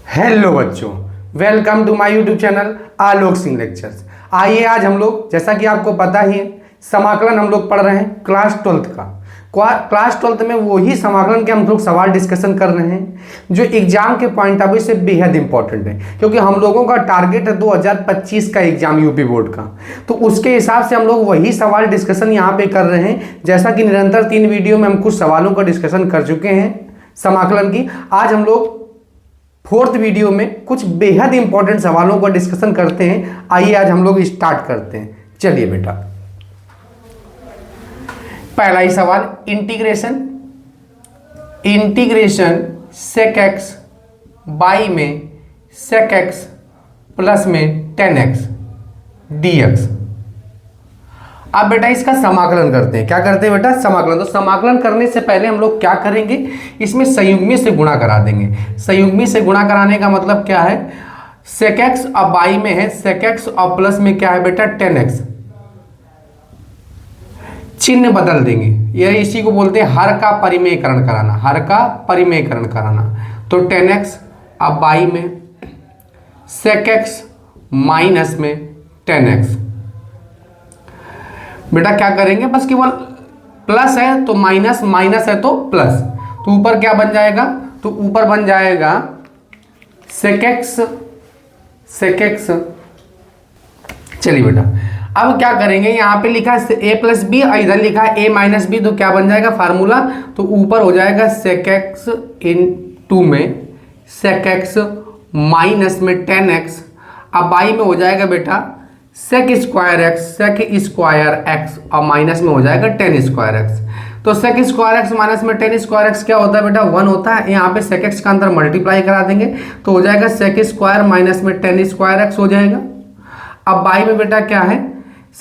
Hello बच्चों, welcome to my YouTube channel Alok Singh lectures. आइए आज हम लोग, जैसा कि आपको पता ही है, समाकलन हम लोग पढ़ रहे हैं क्लास 12th का। क्लास 12th में वही समाकलन के हम लोग सवाल डिस्कशन कर रहे हैं जो एग्जाम के पॉइंट ऑफ व्यू से बेहद इंपॉर्टेंट है, क्योंकि हम लोगों का टारगेट है 2025 का एग्जाम यूपी बोर्ड का। तो उसके हिसाब से हम लोग वही सवाल डिस्कशन यहाँ पे कर रहे हैं। जैसा कि निरंतर 3 वीडियो में हम कुछ सवालों का डिस्कशन कर चुके हैं समाकलन की। आज हम लोग 4th वीडियो में कुछ बेहद इंपॉर्टेंट सवालों का डिस्कशन करते हैं। आइए आज हम लोग स्टार्ट करते हैं। चलिए बेटा, पहला ही सवाल, इंटीग्रेशन sec x बाई में sec x प्लस में 10x dx। अब बेटा इसका समाकलन करते हैं। क्या करते हैं बेटा? समाकलन। तो समाकलन करने से पहले हम लोग क्या करेंगे, इसमें संयुग्मी से गुणा करा देंगे। संयुग्मी से गुणा कराने का मतलब क्या है, sec x अब बाई में है sec x और प्लस में क्या है बेटा 10x। चिन्ह बदल देंगे, ये इसी को बोलते हैं हर का परिमेयकरण कराना, हर का परिमेयकरण कराना। तो 10x अब बाई में sec x माइनस में 10x। बेटा क्या करेंगे, बस केवल प्लस है तो माइनस, माइनस है तो प्लस, तो ऊपर क्या बन जाएगा, तो ऊपर बन जाएगा sec x। चलिए बेटा, अब क्या करेंगे, यहाँ पे लिखा है a प्लस बी और इधर लिखा है a माइनस बी, तो क्या बन जाएगा फार्मूला, तो ऊपर हो जाएगा sec x इन 2 में sec x माइनस में 10x। अब बाई में हो जाएगा बेटा sec स्क्वायर x और माइनस में हो जाएगा 10 स्क्वायर x। तो sec स्क्वायर x माइनस में 10 स्क्वायर x क्या होता है बेटा, 1 होता है। यहाँ पे sec x का अंदर मल्टीप्लाई करा देंगे तो हो जाएगा sec स्क्वायर माइनस में 10 स्क्वायर x हो जाएगा। अब बाई में बेटा क्या है,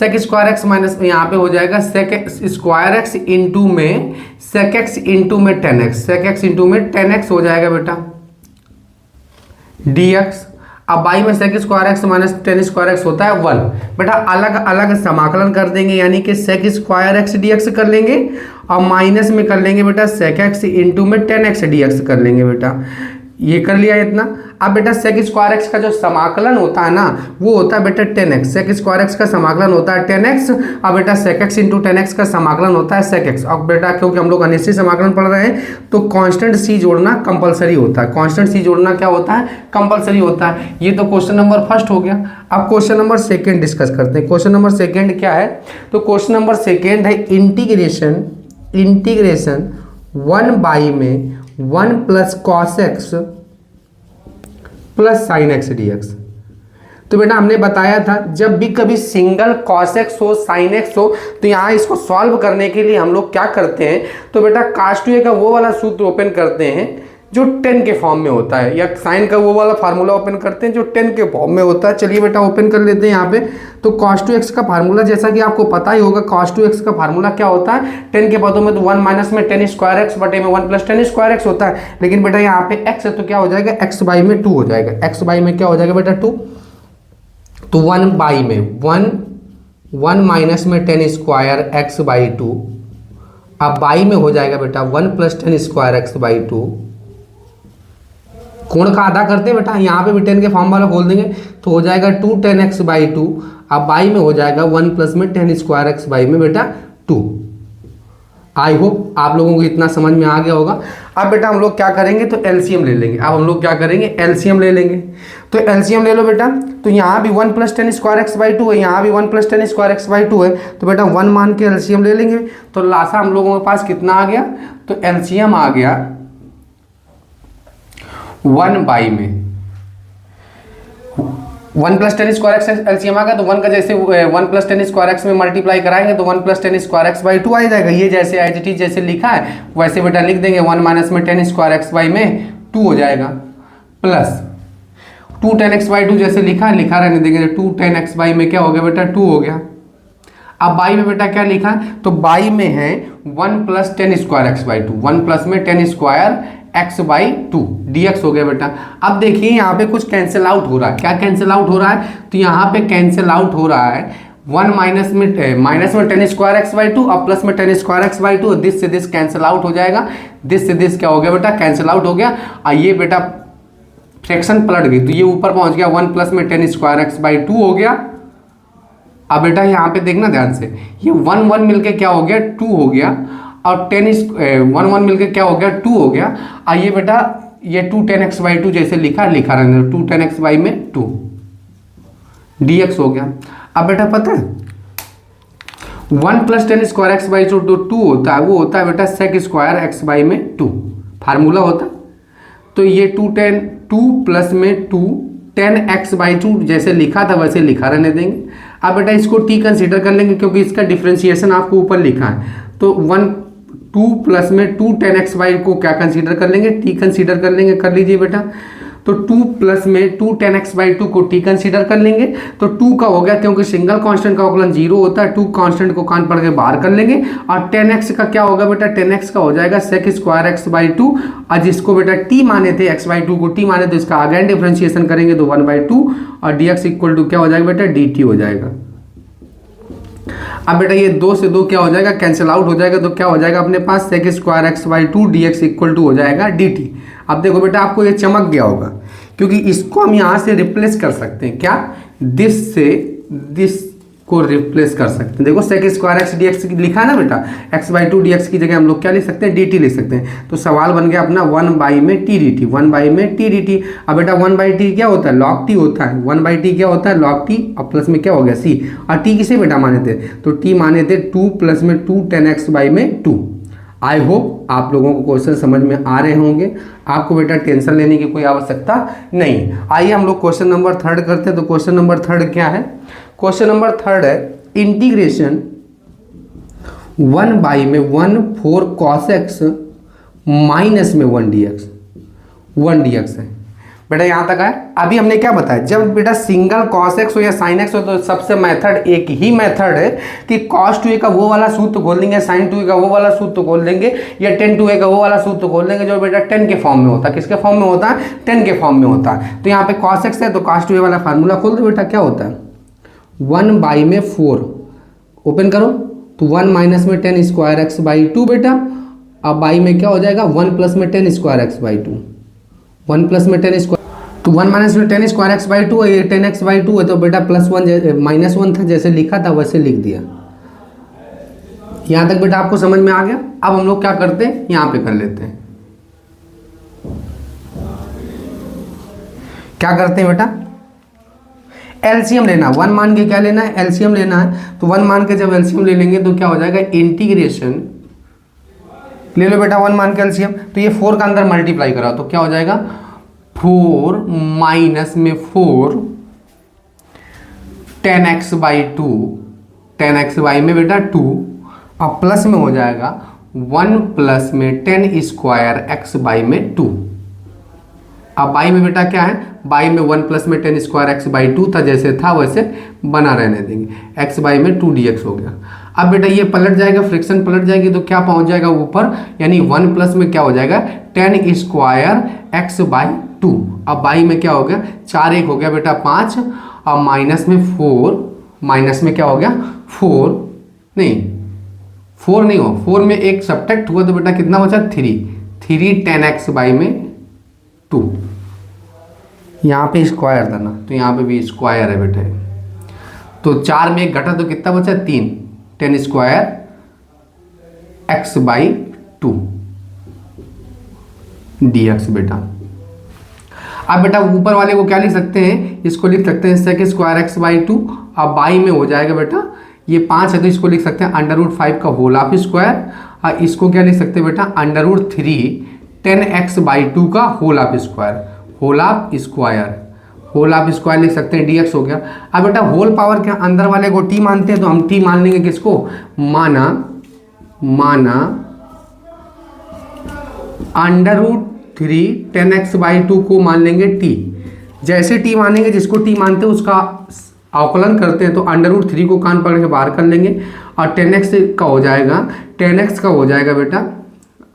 sec स्क्वायर x माइनस में यहाँ पे हो जाएगा sec स्क्वायर x इंटू में sec x इंटू में 10x, sec x इंटू में 10x हो जाएगा बेटा dx। अब बाई में sec square x minus 10 square x होता है 1। बेटा अलग अलग समाकलन कर देंगे, यानी कि sec स्क्वायर x dx कर लेंगे और माइनस में कर लेंगे बेटा sec x इंटू में 10x dx कर लेंगे बेटा। ये कर लिया इतना। अब बेटा sec स्क्वायर x का जो समाकलन होता है ना, वो होता है बेटा 10x। sec स्क्वायर x का समाकलन होता है 10x। अब बेटा sec x इंटू 10x का समाकलन होता है sec x। अब बेटा क्योंकि हम लोग अनिश्चित समाकलन पढ़ रहे हैं तो कांस्टेंट c जोड़ना कंपलसरी होता है। कांस्टेंट c जोड़ना क्या होता है, कंपलसरी होता है। ये तो क्वेश्चन नंबर फर्स्ट हो गया। अब क्वेश्चन नंबर सेकेंड डिस्कस करते हैं। क्वेश्चन नंबर सेकेंड क्या है, तो क्वेश्चन नंबर सेकेंड है इंटीग्रेशन 1 बाई में 1 plus cos x plus sine x dx। तो बेटा हमने बताया था जब भी कभी सिंगल cos x हो sin x हो तो यहाँ इसको सॉल्व करने के लिए हम लोग क्या करते हैं, तो बेटा cos 2a का वो वाला सूत्र ओपन करते हैं जो 10 के फॉर्म में होता है, या साइन का वो वाला फार्मूला ओपन करते हैं जो 10 के फॉर्म में होता है। चलिए बेटा ओपन कर लेते हैं यहाँ पे। तो cos 2x का फार्मूला जैसा कि आपको पता ही होगा, cos 2x का फार्मूला क्या होता है, 10 के पदों में तो 1 माइनस में 10 स्क्वायर x बटे में 1 प्लस 10 स्क्वायर x होता है। लेकिन बेटा यहाँ पे x है तो क्या हो जाएगा, x बाई में 2 हो जाएगा। x बाई में क्या हो जाएगा बेटा 2, तो 1 बाई में 1 माइनस में 10 स्क्वायर x बाई 2। अब बाई में हो जाएगा बेटा 1 प्लस 10 स्क्वायर x बाई 2। कोण का आधा करते हैं बेटा, यहाँ पे भी 10 के फॉर्म वाला खोल देंगे तो हो जाएगा 2 10x बाई 2। अब बाई में हो जाएगा 1 प्लस में 10 स्क्वायर x बाई में बेटा 2। आई होप आप लोगों को इतना समझ में आ गया होगा। अब बेटा हम लोग क्या करेंगे, तो एलसीएम ले लेंगे। अब हम लोग क्या करेंगे, एलसीएम ले लेंगे। तो एलसीएम ले लो बेटा। तो यहाँ भी 1 प्लस 10 स्क्वायर x बाई 2 है, यहाँ भी 1 प्लस 10 स्क्वायर x बाई 2 है। तो बेटा 1 मान के एलसीएम ले लेंगे। तो लासा हम लोगों के पास कितना आ गया, तो एलसीएम आ गया 1 बाई में 1 प्लस 10 स्क्वायर एक्स एलसीएम आ गया, तो 1 का जैसे 1 प्लस 10 स्क्वायर एक्स में मल्टीप्लाई कराएंगे तो 1 प्लस 10 स्क्वायर एक्स बाई 2 आ जाएगा। ये जैसे एज इट इज जैसे लिखा है वैसे बेटा लिख देंगे, 1 माइनस में 10 स्क्वायर एक्स बाई में 2 हो जाएगा, प्लस 2 10 एक्स बाई 2 जैसे लिखा है लिखा रहने देंगे। 2 10 एक्स बाई में क्या हो गया बेटा 2 हो गया। अब बाई में बेटा क्या लिखा, तो बाई में है 1 plus 10 square x by 2, 1 plus में 10 स्क्वायर x बाई 2 dx हो गया बेटा। अब देखिए यहाँ पे कुछ कैंसिल आउट हो रहा है। क्या कैंसिल आउट हो रहा है, तो यहाँ पे कैंसिल आउट हो रहा है 1 माइनस में 10 स्क्वायर एक्स बाई 2 और प्लस में 10 स्क्वायर एक्स बाई 2, दिस से दिस कैंसिल आउट हो जाएगा, दिस से दिस क्या हो गया बेटा कैंसिल आउट हो गया। और ये बेटा फ्रैक्शन पलट गई तो ये ऊपर पहुंच गया 1 प्लस में ten square x by to हो गया। अब बेटा यहाँ पे देखना ध्यान से, ये 1 1 मिलके क्या हो गया 2 हो गया, और 1 1 मिलके क्या हो गया 2 हो गया। आइए बेटा ये 2 10 एक्स बाई टू जैसे लिखा रहने दो, 2 10 एक्स बाई में 2 dx हो गया। अब बेटा पता है 1 plus ten square x by to होता है, वो होता है बेटा सेक स्क्वायर एक्स बाई में 2 फार्मूला होता है। तो ये 2 प्लस में 2 10 एक्स बाई टू जैसे लिखा था वैसे लिखा रहने देंगे। अब बेटा इसको t कंसीडर कर लेंगे क्योंकि इसका डिफ्रेंशिएशन आपको ऊपर लिखा है। तो 2 प्लस में 2 10 एक्स बाई को क्या कंसीडर कर लेंगे t कंसीडर कर लेंगे, कर लीजिए बेटा। तो 2 प्लस में 2 10 एक्स बाई टू को t कंसीडर कर लेंगे तो 2 का हो गया, क्योंकि सिंगल कांस्टेंट का अवकलन 0 होता है, 2 कांस्टेंट को कान पढ़ के बाहर कर लेंगे। और 10x का क्या होगा बेटा 10x का हो जाएगा sec square x by two, और जिसको बेटा t माने थे x बाई टू को t माने तो इसका अगेन डिफ्रेंशिएशन करेंगे तो 1/2 और dx इक्वल टू क्या हो जाएगा बेटा dt हो जाएगा। अब बेटा ये 2 से 2 क्या हो जाएगा कैंसिल आउट हो जाएगा, तो क्या हो जाएगा अपने पास sec square x by two dx equal to हो जाएगा dt। अब देखो बेटा आपको ये चमक गया होगा क्योंकि इसको हम यहाँ से रिप्लेस कर सकते हैं, क्या दिस से दिस को रिप्लेस कर सकते हैं। देखो सेक स्क्वायर एक्स dx लिखा है ना बेटा, एक्स बाई टू dx की जगह हम लोग क्या लिख सकते हैं dt लिख सकते हैं। तो सवाल बन गया अपना 1 बाई में t dt, 1 बाई में t dt। अब बेटा 1 बाई टी क्या होता है log t होता है, 1 बाई टी क्या होता है log t, और प्लस में क्या हो गया c, और t किसे बेटा माने थे तो t माने थे 2 प्लस में 2 10 एक्स बाई में 2। आई होप आप लोगों को क्वेश्चन समझ में आ रहे होंगे, आपको बेटा टेंशन लेने की कोई आवश्यकता नहीं। आइए हम लोग क्वेश्चन नंबर 3 करते हैं। तो क्वेश्चन नंबर 3 क्या है, क्वेश्चन नंबर 3 है इंटीग्रेशन 1 बाई में 1 4 cos x माइनस में 1 dx है बेटा, यहाँ तक है। अभी हमने क्या बताया, जब बेटा सिंगल cos x हो या sin x हो तो सबसे मेथड एक ही मेथड है कि cos 2a का वो वाला सूत्र खोल देंगे, sin 2a का वो वाला सूत्र खोल देंगे, या tan 2a का वो वाला सूत्र खोल देंगे जो बेटा 10 के फॉर्म में होता है। किसके फॉर्म में होता है 10 के फॉर्म में होता है। तो यहाँ पे cos x है तो cos 2a वाला फार्मूला खोल दो बेटा, क्या होता है 1 बाई में 4 ओपन करो तो 1 माइनस में 10 स्क्वायर एक्स बाई टू बेटा, अब बाई में क्या हो जाएगा 1 प्लस में 10 square x by to, 1 plus में 10 स्क्वायर, तो 1 माइनस में 10 स्क्वायर एक्स बाई टू है, ये 10 एक्स बाई टू है तो बेटा +1 माइनस 1 था जैसे लिखा था वैसे लिख दिया। यहाँ तक बेटा आपको समझ में आ गया। अब हम लोग क्या करते हैं यहाँ पे कर लेते हैं, क्या करते हैं बेटा एलसीएम लेना, 1 मान के क्या लेना है एलसीएम लेना है। तो 1 मान के जब एलसीएम ले लेंगे तो क्या हो जाएगा इंटीग्रेशन, ले लो बेटा 1 मान के एलसीएम, तो ये 4 का अंदर मल्टीप्लाई करा तो क्या हो जाएगा 4 माइनस में 4 10x by to, 10x by में बेटा 2, और प्लस में हो जाएगा 1 प्लस में 10 स्क्वायर एक्स बाई में 2। अब बाई में बेटा क्या है, बाई में 1 प्लस में 10 स्क्वायर एक्स बाई टू था जैसे था वैसे बना रहने देंगे, एक्स बाई में 2 dx हो गया। अब बेटा ये पलट जाएगा, फ्रिक्शन पलट जाएगी तो क्या पहुंच जाएगा ऊपर, यानी 1 प्लस में क्या हो जाएगा 10 स्क्वायर एक्स बाई टू। अब बाई में क्या हो गया 4 1 हो गया बेटा 5, और माइनस में 4, माइनस में क्या हो गया 4 नहीं हो 4 में एक सब्ट्रैक्ट हुआ तो बेटा कितना बचा 3 10x बाई में 2। यहाँ पे स्क्वायर था ना तो यहाँ पे भी स्क्वायर है बेटा, तो 4 में एक घटा तो कितना बचा 3 10 स्क्वायर एक्स बाई 2 dx बेटा। अब बेटा ऊपर वाले को क्या लिख सकते हैं, इसको लिख सकते हैं sec square x by two, अब बाई में हो जाएगा बेटा ये 5 है तो इसको लिख सकते हैं √5 का होल ऑफ स्क्वायर, और इसको क्या लिख सकते हैं बेटा √3 10x बाई टू का whole of square, whole of square लिख सकते हैं dx हो गया। अब बेटा होल पावर के अंदर वाले को t मानते हैं तो हम t मान लेंगे किसको, माना √3 10x बाई टू को मान लेंगे t। जैसे t मानेंगे जिसको t मानते हैं उसका अवकलन करते हैं तो √3 को कान पकड़ के बाहर कर लेंगे, और 10x का हो जाएगा 10x का हो जाएगा बेटा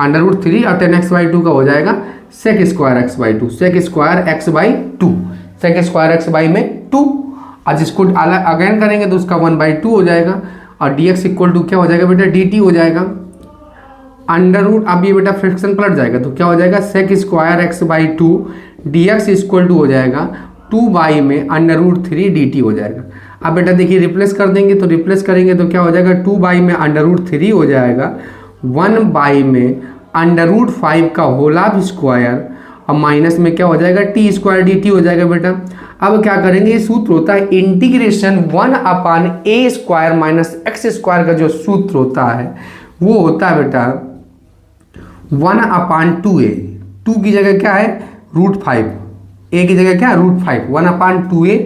√3 और 10x बाई टू का हो जाएगा sec square x by two, sec square x by two, sec square x by में 2, और जिसको अगेन करेंगे तो उसका 1/2 हो जाएगा, और dx इक्वल टू क्या हो जाएगा बेटा dt हो जाएगा अब ये बेटा फ्रिक्शन पलट जाएगा तो क्या हो जाएगा sec square x by two d x equal to हो जाएगा 2 में √3 dt हो जाएगा। अब बेटा देखिए रिप्लेस कर देंगे, तो रिप्लेस करेंगे तो क्या हो जाएगा, 2 में √3 हो जाएगा, 1 में √5 का होल ऑफ स्क्वायर, और माइनस में क्या हो जाएगा t² dt हो जाएगा बेटा। अब क्या करेंगे, ये सूत्र होता है इंटीग्रेशन 1/a² - x² का जो सूत्र होता है वो होता है बेटा 1/2a। 2 की जगह क्या है √5, a की जगह क्या है √5, 1/2a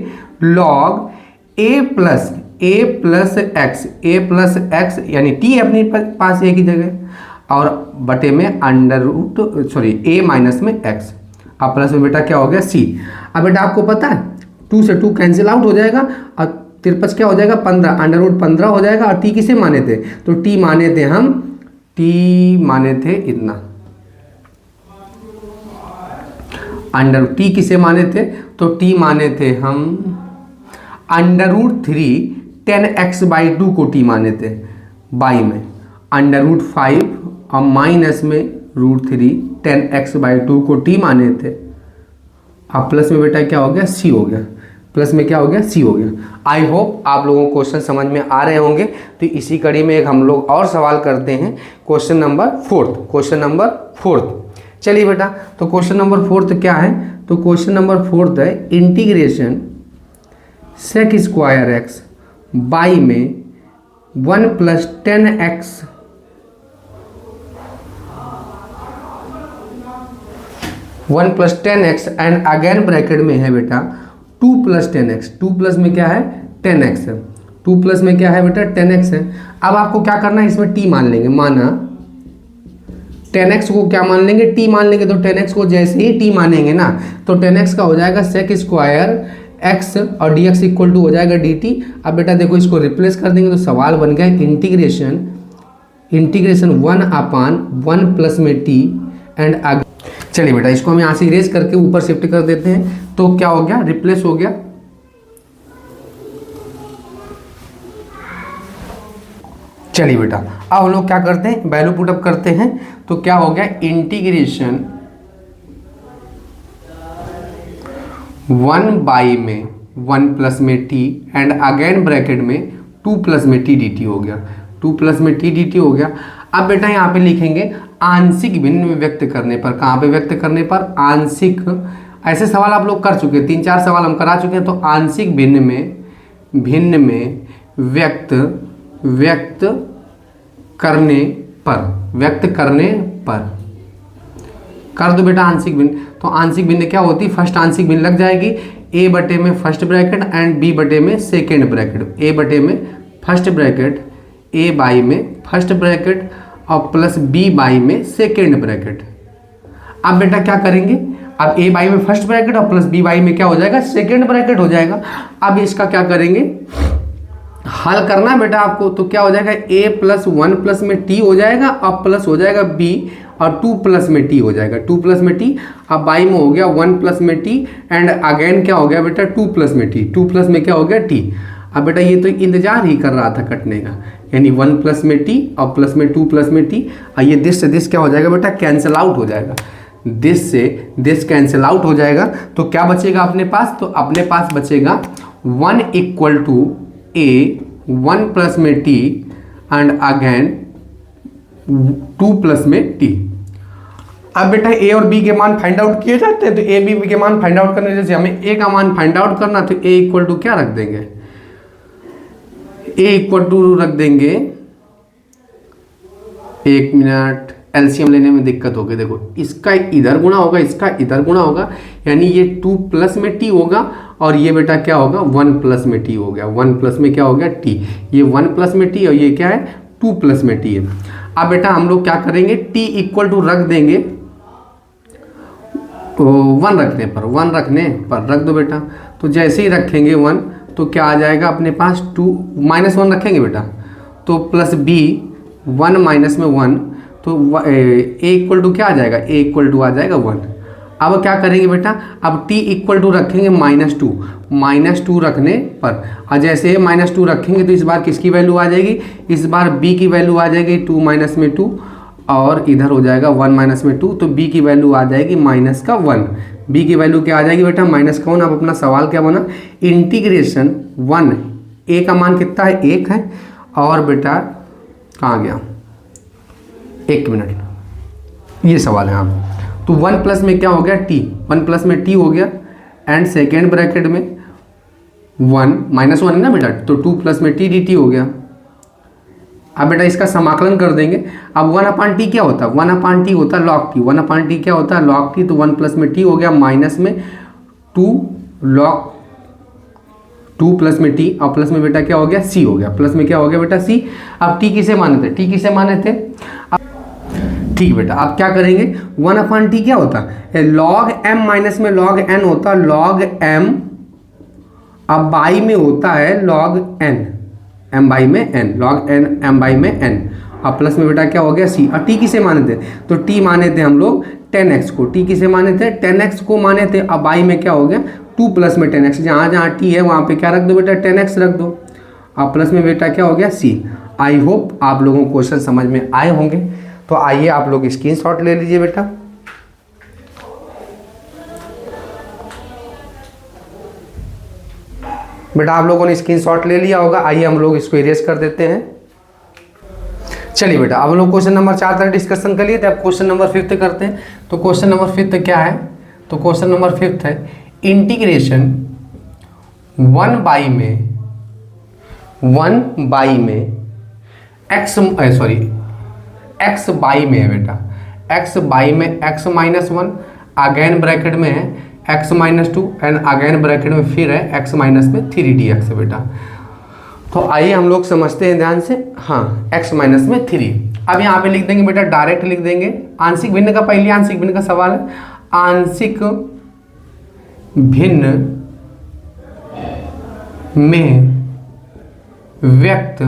log a plus x यानी t अपने पास a की जगह, और बटे में a माइनस में x, अब प्लस में बेटा क्या हो गया c। अब बेटा आपको पता है 2 से 2 कैंसिल आउट हो जाएगा, और 53 क्या हो जाएगा 15, √15 हो जाएगा। और t किसे माने थे, तो t माने थे इतना, t किसे माने थे, तो t माने थे हम √3 10x/2 को t माने थे, बाई में √5 और माइनस में √3 10x/2 को t माने थे। अब प्लस में बेटा क्या हो गया c हो गया, प्लस में क्या हो गया c हो गया। आई होप आप लोगों को क्वेश्चन समझ में आ रहे होंगे। तो इसी कड़ी में एक हम लोग और सवाल करते हैं, क्वेश्चन नंबर 4। चलिए बेटा, तो क्वेश्चन नंबर 4 क्या है, तो क्वेश्चन नंबर 4 है इंटीग्रेशन sec² x बाई में 1 + 10x एंड अगेन ब्रैकेट में है बेटा 2 + 10x। 2 प्लस में क्या है 10x है, 2 प्लस में क्या है बेटा 10x है। अब आपको क्या करना है, इसमें t मान लेंगे, माना 10x को क्या मान लेंगे t मान लेंगे, तो 10x को जैसे ही t मानेंगे ना तो 10x का हो जाएगा sec² x और dx इक्वल टू हो जाएगा dt। अब बेटा देखो इसको रिप्लेस कर देंगे तो सवाल बन गया इंटीग्रेशन 1/1 प्लस में t एंड चलिए बेटा इसको हम यहाँ से इरेज करके ऊपर शिफ्ट कर देते हैं, तो क्या हो गया रिप्लेस हो गया। चलिए बेटा अब हम लोग क्या करते हैं, वैल्यू पुटअप करते हैं, तो क्या हो गया इंटीग्रेशन 1 में 1 प्लस में t एंड अगेन ब्रैकेट में 2 प्लस में t dt हो गया, 2 प्लस में t dt हो गया। अब बेटा यहाँ पे लिखेंगे आंशिक भिन्न में व्यक्त करने पर, कहाँ पे व्यक्त करने पर आंशिक, ऐसे सवाल आप लोग कर चुके हैं, 3-4 सवाल हम करा चुके हैं। तो आंशिक भिन्न में व्यक्त करने पर कर दो बेटा आंशिक भिन्न। तो आंशिक भिन्न क्या होती है, फर्स्ट आंशिक भिन्न लग जाएगी a बटे में फर्स्ट ब्रैकेट एंड b बटे में सेकेंड ब्रैकेट, a बटे में फर्स्ट ब्रैकेट, a बाई में फर्स्ट ब्रैकेट और प्लस b बाई में सेकेंड ब्रैकेट। अब बेटा क्या करेंगे, अब a बाई में फर्स्ट ब्रैकेट और प्लस b बाई में क्या हो जाएगा सेकेंड ब्रैकेट हो जाएगा। अब इसका क्या करेंगे, हल करना है बेटा आपको, तो क्या हो जाएगा a + 1 प्लस में t हो जाएगा और प्लस हो जाएगा b और 2 प्लस में t हो जाएगा, 2 प्लस में t। अब बाई में हो गया 1 प्लस में t एंड अगेन क्या हो गया बेटा 2 प्लस में t, 2 प्लस में क्या हो गया t। अब बेटा ये तो इंतजार ही कर रहा था कटने का, यानी 1 प्लस में t और प्लस में 2 प्लस में t। और ये दिस से दिस क्या हो जाएगा बेटा कैंसिल आउट हो जाएगा, दिस से दिस कैंसिल आउट हो जाएगा। तो क्या बचेगा अपने पास, तो अपने पास बचेगा 1 = a 1 प्लस में t एंड अगेन 2 प्लस में t। अब बेटा a और b के मान फाइंड आउट किए जाते हैं, तो a b के मान फाइंड आउट करने जैसे हमें a का मान फाइंड आउट करना, तो a इक्वल टू क्या रख देंगे, a इक्वल टू रख देंगे, 1 मिनट एलसीएम लेने में दिक्कत होगी। देखो इसका इधर गुणा होगा, इसका इधर गुणा होगा, यानी ये 2 प्लस में t होगा और ये बेटा क्या होगा 1 प्लस में t हो गया, 1 प्लस में क्या हो गया t, ये 1 प्लस में t और ये क्या है 2 प्लस में t है। अब बेटा हम लोग क्या करेंगे, t इक्वल टू रख देंगे, 1 रखने पर रख दो बेटा। तो जैसे ही रखेंगे 1 तो क्या आ जाएगा अपने पास 2 -1 रखेंगे बेटा, तो प्लस b 1 माइनस में 1, तो a इक्वल टू क्या आ जाएगा, a इक्वल टू आ जाएगा 1। अब क्या करेंगे बेटा, अब t इक्वल टू रखेंगे -2 रखने पर, और जैसे -2 रखेंगे तो इस बार किसकी वैल्यू आ जाएगी, इस बार b की वैल्यू आ जाएगी 2 माइनस में 2 और इधर हो जाएगा 1 माइनस में 2, तो b की वैल्यू आ जाएगी -1, बी की वैल्यू क्या आ जाएगी बेटा -1। अब अपना सवाल क्या बना, इंटीग्रेशन 1, ए का मान कितना है 1 है, और बेटा कहाँ गया, 1 मिनट, ये सवाल है। हाँ तो 1 प्लस में क्या हो गया टी, 1 प्लस में टी हो गया, एंड सेकेंड ब्रैकेट में 1 -1 है ना बेटा, तो 2 प्लस में टी डी टी हो गया। अब बेटा इसका समाकलन कर देंगे। अब 1/t क्या होता है, 1/t होता है log t, 1/t क्या होता है log t, तो 1 प्लस में t हो गया, माइनस में 2 log 2 प्लस में t, और प्लस में बेटा क्या हो गया c हो गया, प्लस में क्या हो गया बेटा c। अब t किसे माने थे, t किसे माने थे, ठीक बेटा। अब क्या करेंगे, 1/t क्या होता है log m माइनस में log n होता है log m, अब बाई में होता है log n, m बाई में n, log n m by में n, अब प्लस में बेटा क्या हो गया c। और t किसे माने थे, तो t माने थे हम लोग 10x को, t किसे माने थे 10x को माने थे। अब बाई में क्या हो गया 2 प्लस में 10x, जहाँ जहाँ t है वहाँ पे क्या रख दो बेटा 10x रख दो, अब प्लस में बेटा क्या हो गया c। आई होप आप लोगों को क्वेश्चन समझ में आए होंगे। तो आइए आप लोग स्क्रीनशॉट ले लीजिए बेटा। बेटा आप लोगों ने स्क्रीनशॉट ले लिया होगा, आइए हम लोग इसको इरेज कर देते हैं। चलिए बेटा अब हम लोग क्वेश्चन नंबर 4 तक डिस्कशन कर लिए थे, अब क्वेश्चन नंबर 5 करते हैं। तो क्वेश्चन नंबर 5 क्या है, तो क्वेश्चन नंबर 5 है इंटीग्रेशन 1 बाई में x बाई में है बेटा, x बाई में x -1, अगेन ब्रैकेट में है x -2, एंड अगेन ब्रैकेट में फिर है x में 3 dx है बेटा। तो आइए हम लोग समझते हैं ध्यान से। हाँ x में 3, अब यहाँ पे लिख देंगे बेटा, डायरेक्ट लिख देंगे आंशिक भिन्न का, पहले आंशिक भिन्न का सवाल है। आंशिक भिन्न में व्यक्त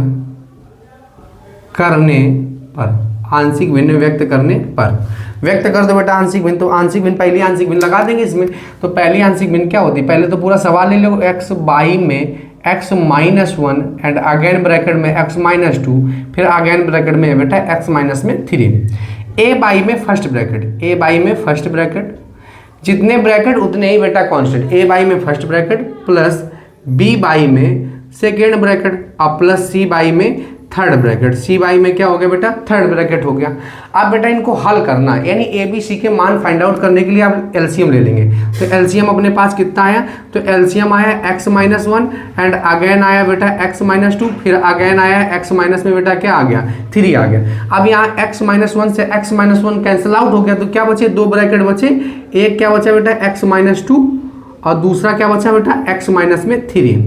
करने पर, आंशिक भिन्न व्यक्त करने पर, व्यक्त कर दो बेटा आंशिक भिन्न। तो आंशिक भिन्न, पहली आंशिक भिन्न लगा देंगे इसमें। तो पहली आंशिक भिन्न क्या होती है, पहले तो पूरा सवाल ले लो, x बाई में x -1 एंड अगेन ब्रैकेट में x -2, फिर अगेन ब्रैकेट में बेटा x में 3। a बाई में फर्स्ट ब्रैकेट, a बाई में फर्स्ट ब्रैकेट, जितने ब्रैकेट उतने ही बेटा कांस्टेंट, a बाई में first bracket plus b by में सेकेंड ब्रैकेट, और प्लस c बाई में थर्ड ब्रैकेट, c बाई में क्या हो गया बेटा थर्ड ब्रैकेट हो गया। अब बेटा इनको हल करना है, यानी ए बी सी के मान फाइंड आउट करने के लिए आप एलसीएम ले लेंगे। तो एलसीएम अपने पास कितना आया, तो एलसीएम आया x -1 एंड अगेन आया बेटा x -2, फिर अगेन आया x माइनस में बेटा क्या आ गया 3 आ गया। अब यहाँ x -1 से x -1 कैंसिल आउट हो गया, तो क्या बचे 2 ब्रैकेट बचे, एक क्या बचा बेटा x -2 और दूसरा क्या बचा बेटा x में 3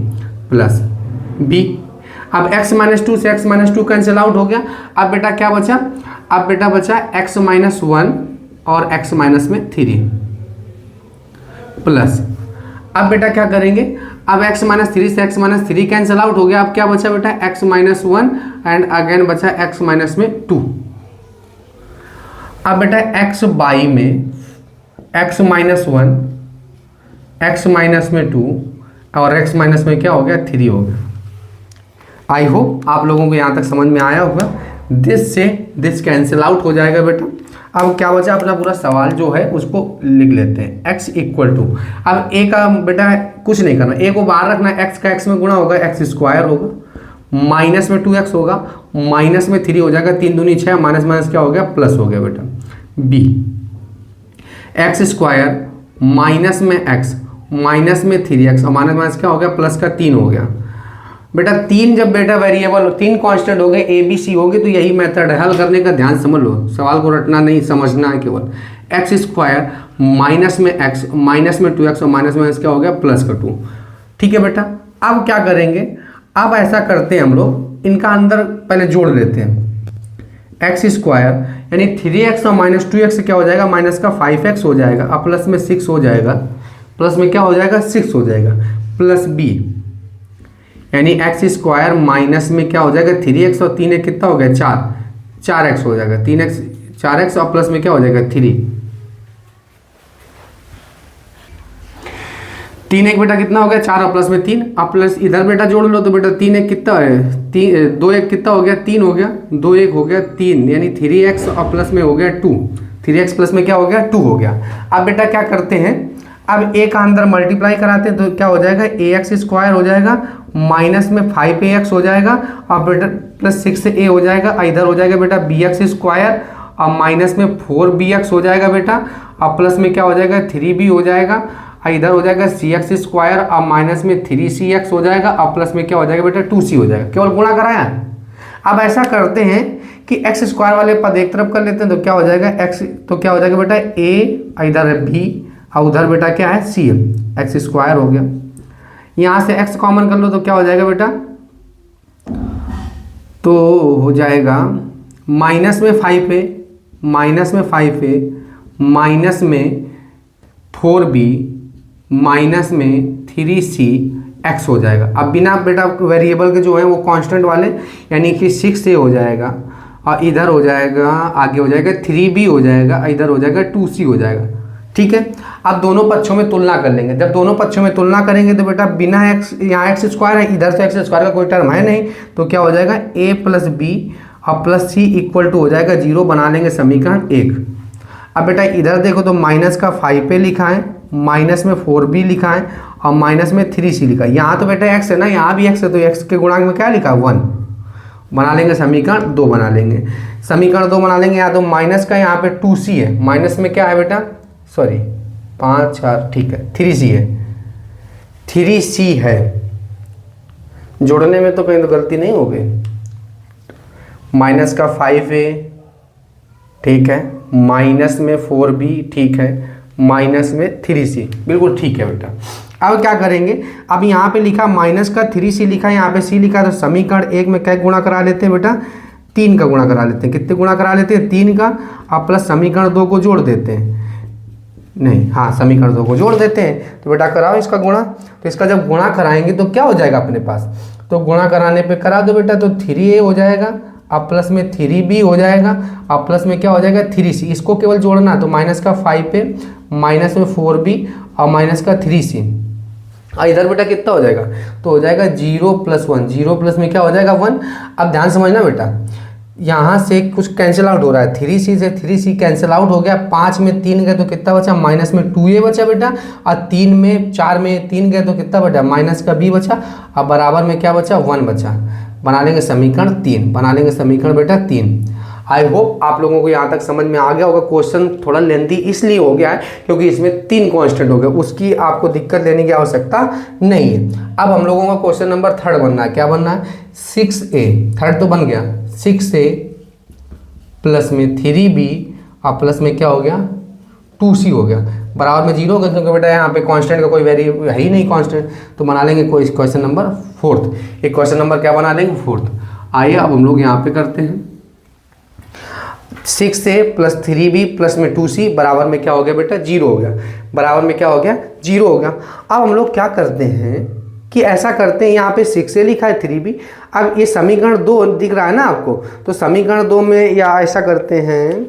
प्लस b। अब x -2 से x -2 कैंसिल आउट हो गया। अब बेटा क्या बचा, अब बेटा बचा x -1 और x में 3 प्लस, अब बेटा क्या करेंगे, अब x -3 से x -3 कैंसिल आउट हो गया। अब क्या बचा बेटा x -1 एंड अगेन बचा x में 2। अब बेटा x बाई में x -1 x में 2 और x में क्या हो गया 3 हो गया। आई होप आप लोगों को यहाँ तक समझ में आया होगा। दिस से दिस कैंसिल आउट हो जाएगा बेटा। अब क्या बचा, अपना पूरा सवाल जो है उसको लिख लेते हैं। x इक्वल टू, अब a का बेटा कुछ नहीं करना, a को बाहर रखना, x का x में गुणा होगा, x² होगा, माइनस में 2x होगा, माइनस में 3 हो जाएगा, 3 दूनी 6, माइनस माइनस क्या हो गया प्लस हो गया बेटा। b x² माइनस में x माइनस में 3x और माइनस माइनस क्या हो गया प्लस का 3 हो गया बेटा। 3 जब बेटा वेरिएबल 3 कांस्टेंट हो गए ए बी सी हो गए, तो यही मेथड है हल करने का। ध्यान समझ लो, सवाल को रटना नहीं समझना है केवल। x² माइनस में x माइनस में 2x और माइनस माइनस क्या हो गया प्लस का 2। ठीक है बेटा, अब क्या करेंगे, अब ऐसा करते हैं हम लोग, इनका अंदर पहले जोड़ लेते हैं। x² यानी 3x और -2x क्या हो जाएगा, माइनस का 5x हो जाएगा, अब प्लस में 6 हो जाएगा, प्लस में क्या हो जाएगा 6 हो जाएगा, प्लस b यानी x² माइनस में क्या हो जाएगा 3x और 3 कितना हो गया 4x हो जाएगा, 3x 4x और प्लस में क्या हो जाएगा 3 1 बेटा कितना हो गया 4 और प्लस में 3। अब प्लस इधर बेटा जोड़ लो, तो बेटा 3 1 कितना है 2 1 कितना हो गया 3 हो गया, 2 1 हो गया 3 यानी 3x और प्लस में हो गया 2, 3x प्लस में क्या हो गया 2 हो गया। अब बेटा क्या करते हैं, अब ए का अंदर मल्टीप्लाई कराते हैं तो क्या हो जाएगा, ए एक्स स्क्वायर हो जाएगा, माइनस में 5ax हो जाएगा और बेटा प्लस 6a हो जाएगा। इधर हो जाएगा बेटा बी एक्स स्क्वायर और माइनस में 4bx हो जाएगा बेटा, और प्लस में क्या हो जाएगा 3b हो जाएगा, और इधर हो जाएगा सी एक्स स्क्वायर और माइनस में 3cx हो जाएगा, और प्लस में क्या हो जाएगा बेटा 2c हो जाएगा। केवल गुणा कराया। अब ऐसा करते हैं कि एक्स स्क्वायर वाले पद एक तरफ कर लेते हैं तो क्या हो जाएगा एक्स, तो क्या हो जाएगा बेटा a, इधर है b और उधर बेटा क्या है c है, एक्स स्क्वायर हो गया। यहाँ से x कॉमन कर लो तो क्या हो जाएगा बेटा, तो हो जाएगा माइनस में 5a, माइनस में 5a, माइनस में 4b, माइनस में 3c x हो जाएगा। अब बिना बेटा वेरिएबल के जो है वो कांस्टेंट वाले, यानी कि 6a हो जाएगा और इधर हो जाएगा, आगे हो जाएगा 3b हो जाएगा, इधर हो जाएगा 2c हो जाएगा। ठीक है, अब दोनों पक्षों में तुलना कर लेंगे। जब दोनों पक्षों में तुलना करेंगे तो बेटा बिना x, यहाँ एक्स स्क्वायर है, इधर से एक्स स्क्वायर का कोई टर्म है नहीं, तो क्या हो जाएगा a प्लस बी और प्लस सी इक्वल टू हो जाएगा 0, बना लेंगे समीकरण 1। अब बेटा इधर देखो तो माइनस का 5a लिखा है, माइनस में 4b लिखा है और माइनस में 3c लिखा है। यहाँ तो बेटा x है ना, यहाँ भी x है, तो x के गुणांक में क्या लिखा है 1, बना लेंगे समीकरण 2 बना लेंगे। समीकरण 2 बना लेंगे। यहाँ तो माइनस का यहाँ पे 2c है, माइनस में क्या है बेटा, सॉरी 5 4 ठीक है 3c है, 3c है, जोड़ने में तो कहीं तो गलती नहीं हो गई। माइनस का 5a ठीक है, माइनस में 4b ठीक है, माइनस में 3c बिल्कुल ठीक है बेटा। अब क्या करेंगे, अब यहाँ पे लिखा माइनस का 3c लिखा है, यहाँ पे c लिखा है, तो समीकरण 1 में क्या गुणा करा लेते हैं बेटा, 3 का गुणा करा लेते हैं। कितने गुणा करा लेते हैं, 3 का, अब प्लस समीकरण 2 को जोड़ देते हैं, नहीं हाँ समीकरण 2 को जोड़ देते हैं। तो बेटा कराओ इसका गुणा, तो इसका जब गुणा कराएंगे तो क्या हो जाएगा अपने पास, तो गुणा कराने पे करा दो बेटा, तो 3a हो जाएगा, अब प्लस में 3b हो जाएगा, अब प्लस में क्या हो जाएगा 3c, इसको केवल जोड़ना, तो माइनस का 5a, माइनस में 4b और माइनस का 3c, और इधर बेटा कितना हो जाएगा, तो हो जाएगा 0 + 1, 0 प्लस में क्या हो जाएगा 1। अब ध्यान समझना बेटा, यहाँ से कुछ कैंसिल आउट हो रहा है, 3c से 3c कैंसिल आउट हो गया, 5 में 3 गए तो कितना बचा, माइनस में 2a बचा बेटा, और 3 में 4 में 3 गए तो कितना बचा, माइनस का b बचा, अब बराबर में क्या बचा 1 बचा, बना लेंगे समीकरण 3, बना लेंगे समीकरण बेटा 3। आई होप आप लोगों को यहाँ तक समझ में आ गया होगा। क्वेश्चन थोड़ा लेंथी इसलिए हो गया है क्योंकि इसमें 3 कांस्टेंट हो गए, उसकी आपको दिक्कत लेने की आवश्यकता नहीं है। अब हम लोगों का क्वेश्चन नंबर 3 बनना है, क्या बनना है 6a, 3 तो बन गया, 6a प्लस में 3b और प्लस में क्या हो गया 2c हो गया, बराबर में 0 हो गया, क्योंकि बेटा यहाँ पे कांस्टेंट का कोई वैल्यू है ही नहीं कांस्टेंट, तो बना लेंगे कोई क्वेश्चन नंबर 4। एक क्वेश्चन नंबर क्या बना लेंगे 4। आइए अब हम लोग यहाँ पे करते हैं, 6a प्लस 3b प्लस में 2c बराबर में क्या हो गया बेटा 0 हो गया, बराबर में क्या हो गया 0 हो गया। अब हम लोग क्या करते हैं कि ऐसा करते हैं, यहाँ पे 6a लिखा है 3b, अब ये समीकरण 2 दिख रहा है ना आपको, तो समीकरण 2 में या ऐसा करते हैं,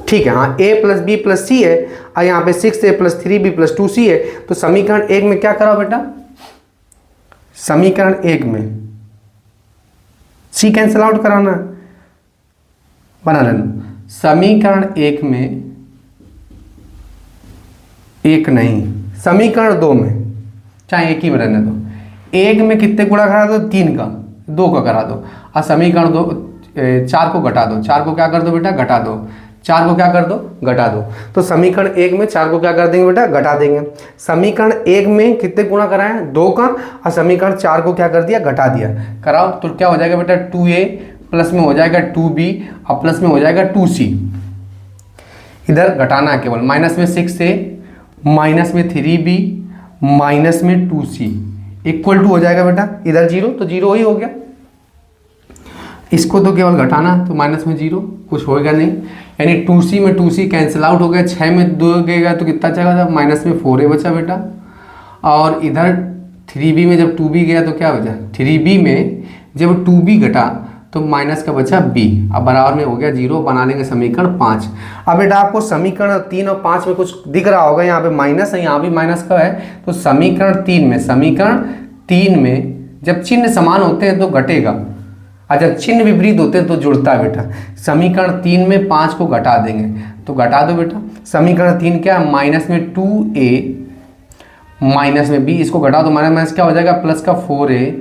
ठीक है हाँ a plus b plus c है, और यहाँ पे 6a plus 3b plus 2c है, तो समीकरण 1 में क्या कराओ बेटा, समीकरण 1 में c कैंसिल आउट कराना, बना लेना समीकरण 1 में, 1 नहीं समीकरण 2 में, चाहे एक ही में रहने दो, 1 में कितने गुणा करा दो 3 का, 2 का करा दो, और समीकरण 2 4 को घटा दो, 4 को क्या कर दो बेटा घटा दो, 4 को क्या कर दो घटा दो, तो समीकरण 1 में 4 को क्या कर देंगे बेटा घटा देंगे। समीकरण 1 में कितने गुणा कराए 2 का, और समीकरण 4 को क्या कर दिया घटा दिया, कराओ तो क्या हो जाएगा बेटा 2a प्लस में हो जाएगा 2b और प्लस में हो जाएगा 2c, इधर घटाना है केवल, माइनस में 6a माइनस में 3b माइनस में 2c इक्वल टू हो जाएगा बेटा इधर 0, तो 0 ही हो गया, इसको तो केवल घटाना, तो माइनस में 0 कुछ होएगा नहीं, यानी 2c में 2c कैंसिल आउट हो गया, 6 में 2 गएगा तो कितना चला, माइनस में 4a बचा बेटा, और इधर 3b में जब 2b गया तो क्या बचा, 3b में जब 2b घटा तो माइनस का बचा b, अब बराबर में हो गया 0, बना लेंगे समीकरण 5। अब बेटा आपको समीकरण 3 और 5 में कुछ दिख रहा होगा, यहाँ पे माइनस है यहाँ भी माइनस का है, तो समीकरण 3 में जब चिन्ह समान होते हैं तो घटेगा, और जब चिन्ह विपरीत होते हैं तो जुड़ता है बेटा। समीकरण 3 में 5 को घटा देंगे तो घटा दो बेटा। समीकरण 3 क्या है, माइनस में 2a माइनस में b, इसको घटा दो, माइनस माइनस क्या हो जाएगा प्लस का 4a,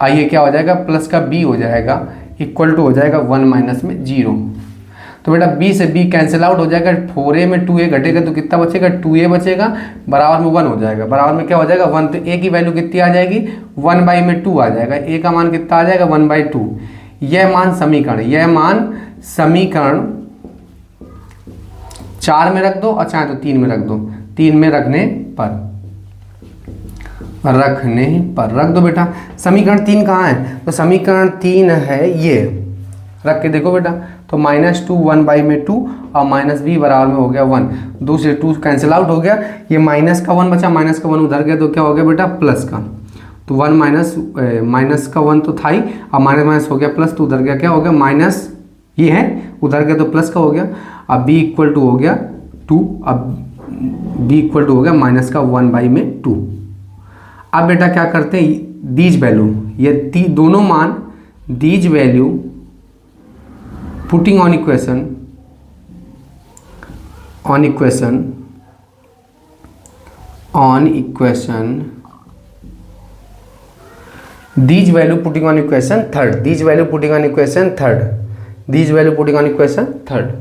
आइए क्या हो जाएगा प्लस का b हो जाएगा, इक्वल टू हो जाएगा 1 माइनस में 0। तो बेटा b से b कैंसिल आउट हो जाएगा, 4a में 2a घटेगा तो कितना बचेगा 2a बचेगा, बराबर में 1 हो जाएगा, बराबर में क्या हो जाएगा 1। तो a की वैल्यू कितनी आ जाएगी 1/2 आ जाएगा, a का मान कितना आ जाएगा 1/2। यह मान समीकरण 4 में रख दो और चाहे तो 3 में रख दो, 3 में रखने पर रख दो बेटा। समीकरण 3 कहाँ है, तो समीकरण 3 है ये, रख के देखो बेटा। तो -2 1/2 और -b बराबर में हो गया 1, 2 से 2 कैंसिल आउट हो गया, ये माइनस का 1 बचा, माइनस का 1 उधर गया तो क्या हो गया बेटा प्लस का। तो 1 माइनस का 1 तो था ही, और माइनस माइनस हो गया प्लस, तो उधर गया क्या हो गया माइनस, ये है उधर गया तो प्लस का हो गया। अब b इक्वल टू हो गया 2, अब b इक्वल टू हो गया माइनस का 1/2। अब बेटा क्या करते हैं, दीज वैल्यू, ये दोनों मान, these value putting on equation these value putting on equation third।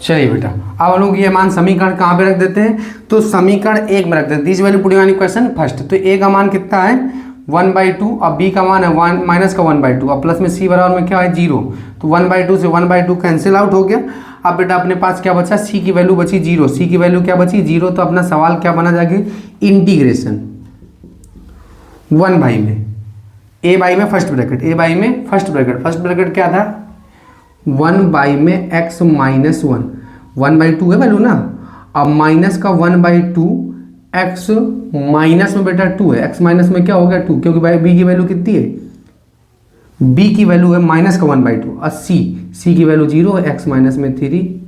चलिए बेटा, अब हम लोग ये मान समीकरण कहाँ पे रख देते हैं, तो समीकरण 1 में रख देते हैं, these value putting on equation first. तो a का मान कितना है 1/2 और b का मान है 1 माइनस का 1/2 और प्लस में c बराबर में क्या है 0। तो 1/2 से 1/2 कैंसिल आउट हो गया। अब बेटा अपने पास क्या बचा, c की वैल्यू बची 0, c की वैल्यू क्या बची 0। तो अपना सवाल क्या बना जाएगी, इंटीग्रेशन 1 बाई में a बाई में फर्स्ट ब्रैकेट क्या था 1 बाई में x माइनस 1/2 है वैल्यू ना, अब माइनस का 1/2 x माइनस में बेटा 2 है, x माइनस में क्या हो गया 2, क्योंकि भाई b की वैल्यू कितनी है, b की वैल्यू है माइनस का 1/2 और c की वैल्यू 0 है, x माइनस में 3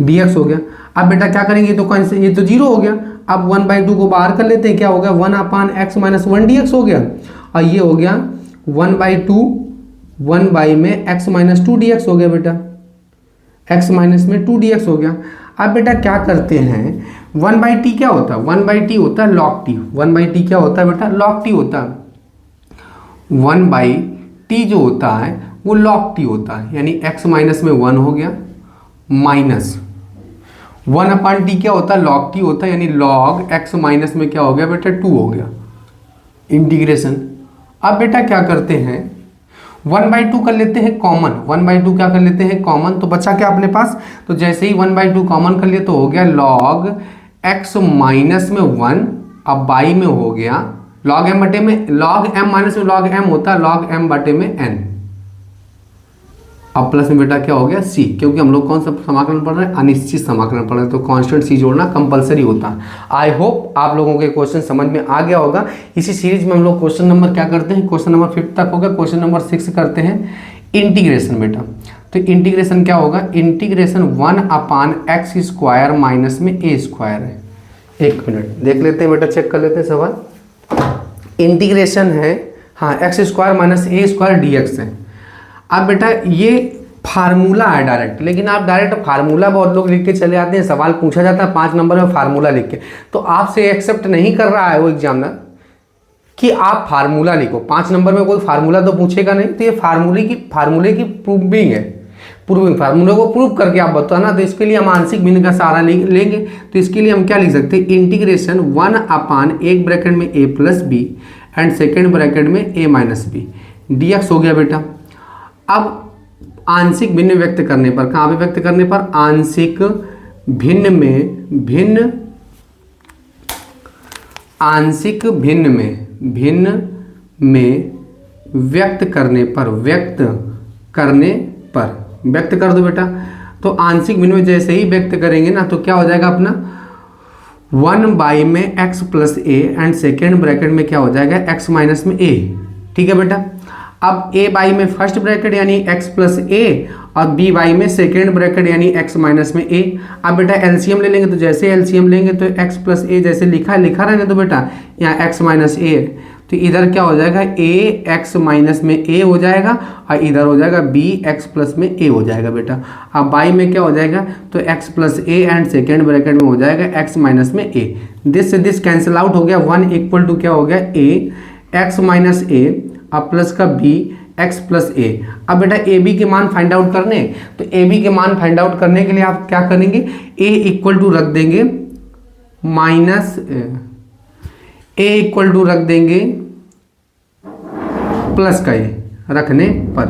dx हो गया। अब बेटा क्या करेंगे, तो ये तो 0 हो गया, अब 1/2 को बाहर कर लेते हैं, क्या हो गया 1/x माइनस 1 dx हो गया, और ये हो गया 1/2 1 बाई में x माइनस 2 dx हो गया बेटा, x माइनस में 2 dx हो गया। अब बेटा क्या करते हैं, 1/t क्या होता है, 1/t होता है log t, 1/t क्या होता है बेटा log t होता है, 1/t जो होता है वो log t होता है, यानी x माइनस में 1 हो गया, माइनस 1/t क्या होता है log t होता है, यानी log x माइनस में क्या हो गया बेटा 2 हो गया, इंटीग्रेशन। अब बेटा क्या करते हैं 1/2 कर लेते हैं कॉमन, 1/2 क्या कर लेते हैं कॉमन, तो बचा क्या अपने पास, तो जैसे ही 1/2 कॉमन कर लिए तो हो गया log x माइनस में 1, अब बाई में हो गया log m बटे में, log m माइनस में log m होता है log m बटे में n, अब प्लस में बेटा क्या हो गया c, क्योंकि हम लोग कौन सा समाकलन पढ़ रहे हैं, अनिश्चित समाकलन पढ़ रहे हैं, तो कांस्टेंट c जोड़ना कंपलसरी होता है। आई होप आप लोगों के क्वेश्चन समझ में आ गया होगा। इसी सीरीज में हम लोग क्वेश्चन नंबर क्या करते हैं, क्वेश्चन नंबर 5 तक हो गया, क्वेश्चन नंबर 6 करते हैं इंटीग्रेशन बेटा। तो इंटीग्रेशन क्या होगा, इंटीग्रेशन 1/x² माइनस में a² है। एक मिनट देख लेते हैं बेटा, चेक कर लेते हैं सवाल। इंटीग्रेशन है हाँ x² माइनस a² dx है। अब बेटा ये फार्मूला है डायरेक्ट, लेकिन आप डायरेक्ट फार्मूला बहुत लोग लिख के चले आते हैं, सवाल पूछा जाता है 5 नंबर में फार्मूला लिख के, तो आपसे एक्सेप्ट नहीं कर रहा है वो एग्जामिनर कि आप फार्मूला लिखो। 5 नंबर में कोई फार्मूला तो पूछेगा नहीं, तो ये फार्मूले की प्रूविंग है, फार्मूले को प्रूव करके आप बताना। तो इसके लिए हम आंशिक भिन्न का सहारा लेंगे, तो इसके लिए हम क्या लिख सकते हैं, इंटीग्रेशन 1/1 ब्रैकेट में a plus b and second bracket में a माइनस बी dx हो गया बेटा। अब आंशिक भिन्न व्यक्त करने पर, कहाँ पे व्यक्त करने पर, आंशिक भिन्न में व्यक्त कर दो बेटा। तो आंशिक भिन्न में जैसे ही व्यक्त करेंगे ना, तो क्या हो जाएगा अपना 1 बाई में x plus a and second bracket में क्या हो जाएगा x माइनस में a, ठीक है बेटा। अब a बाई में फर्स्ट ब्रैकेट यानी x प्लस a और b बाई में सेकेंड ब्रैकेट यानी x माइनस में a। अब बेटा एलसीएम ले लेंगे, तो जैसे एलसीएम लेंगे तो x प्लस a जैसे लिखा रहने दो बेटा, यहाँ x माइनस a, तो इधर क्या हो जाएगा, ए एक्स माइनस में ए हो जाएगा और इधर हो जाएगा बी एक्स प्लस में ए हो जाएगा बेटा। अब बाई में क्या हो जाएगा, तो x plus A and second bracket में हो जाएगा एक्स माइनस में ए। दिस से दिस कैंसिल आउट हो गया, 1 इक्वल टू क्या हो गया, ए एक्स माइनस ए अब प्लस का बी एक्स प्लस ए। अब बेटा ए बी के मान फाइंड आउट करने, तो ए बी के मान फाइंड आउट करने के लिए आप क्या करेंगे, ए इक्वल टू रख देंगे माइनस ए इक्वल टू रख देंगे प्लस का ए रखने पर,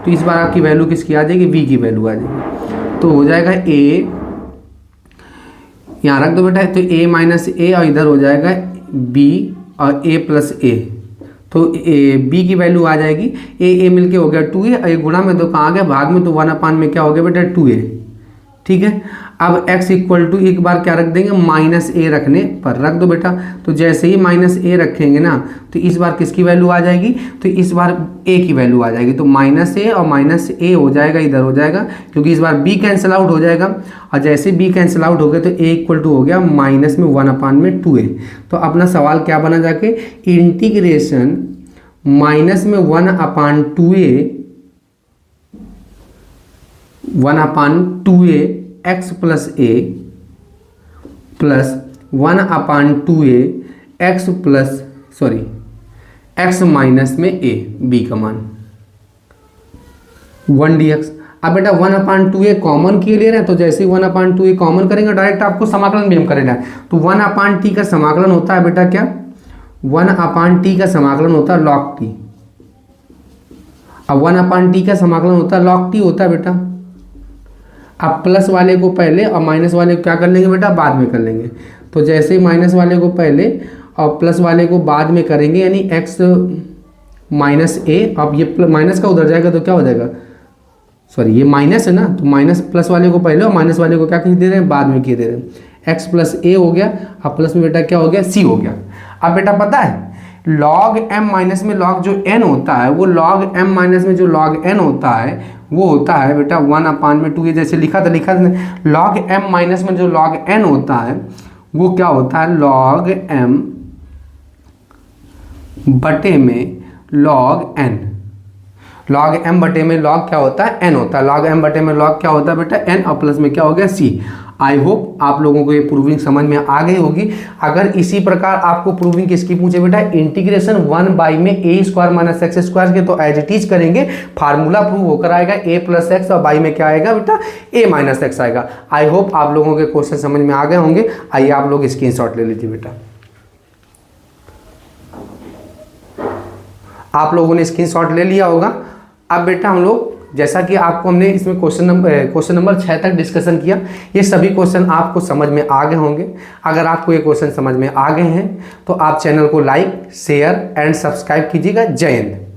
तो इस बार आपकी वैल्यू किसकी आ जाएगी, वी की वैल्यू आ जाएगी। तो हो जाएगा ए, यहाँ रख दो बेटा, तो ए माइनस ए और इधर हो जाएगा बी और ए प्लस ए, तो ए बी की वैल्यू आ जाएगी, ए मिलके हो गया 2a, और गुणा में 2 कहाँ आ गया, भाग में, तो 1/, में क्या हो गया बेटा 2a। ठीक है, अब x इक्वल टू एक बार क्या रख देंगे, माइनस ए रखने पर रख दो बेटा। तो जैसे ही माइनस ए रखेंगे ना, तो इस बार किसकी वैल्यू आ जाएगी, तो इस बार a की वैल्यू आ जाएगी, तो माइनस ए और माइनस ए हो जाएगा, इधर हो जाएगा, क्योंकि इस बार b कैंसिल आउट हो जाएगा, और जैसे b कैंसिल आउट हो गया तो a इक्वल टू हो गया माइनस में 1/, में 2a। तो अपना सवाल क्या बना जाके, इंटीग्रेशन माइनस में 1/2a 1/2a x plus A plus 1/2a x plus x minus में ए, बी का मान 1dx। अब बेटा 1/2a कॉमन किए ले रहे हैं, तो जैसे ही 1/2a कॉमन करेंगे डायरेक्ट आपको समाकलन भी हम करेंगे। तो 1/t का समाकलन होता है बेटा क्या, 1/t का समाकलन होता है log t। अब 1/t का समाकलन होता है log t होता है बेटा। अब प्लस वाले को पहले और माइनस वाले को क्या कर लेंगे बेटा, बाद में कर लेंगे। तो जैसे ही माइनस वाले को पहले और प्लस वाले को बाद में करेंगे, यानी एक्स माइनस ए, अब ये माइनस का उधर जाएगा तो क्या हो जाएगा, ये माइनस है ना, तो माइनस प्लस वाले को पहले और माइनस वाले को क्या किए दे रहे हैं, बाद में किए दे रहे हैं। एक्स प्लस ए हो गया, अब प्लस में बेटा क्या हो गया, सी हो गया। अब बेटा पता है log m माइनस में log जो n होता है, वो log m माइनस में जो log n होता है वो होता है बेटा 1/2a, जैसे लिखा था log m माइनस में जो log n होता है वो क्या होता है, log m बटे में log n। log m बटे में log क्या होता है, n होता है। log m बटे में log क्या होता है बेटा, n, और प्लस में क्या हो गया, c। आई होप आप लोगों को ये प्रूविंग समझ में आ गई होगी। अगर इसी प्रकार आपको प्रूविंग किसकी पूछे बेटा, इंटीग्रेशन 1 में a square minus x square के, तो एज इट इज करेंगे, फार्मूला प्रूव होकर आएगा a प्लस एक्स, और बाई में क्या आएगा बेटा, a माइनस एक्स आएगा। आई होप आप लोगों के क्वेश्चन समझ में आ गए होंगे। आइए आप लोग स्क्रीनशॉट ले लीजिए बेटा। आप लोगों ने स्क्रीनशॉट ले लिया होगा। अब बेटा हम लोग, जैसा कि आपको हमने इसमें क्वेश्चन नंबर 6 तक डिस्कशन किया, ये सभी क्वेश्चन आपको समझ में आ गए होंगे। अगर आपको ये क्वेश्चन समझ में आ गए हैं तो आप चैनल को लाइक, शेयर एंड सब्सक्राइब कीजिएगा। जय हिंद।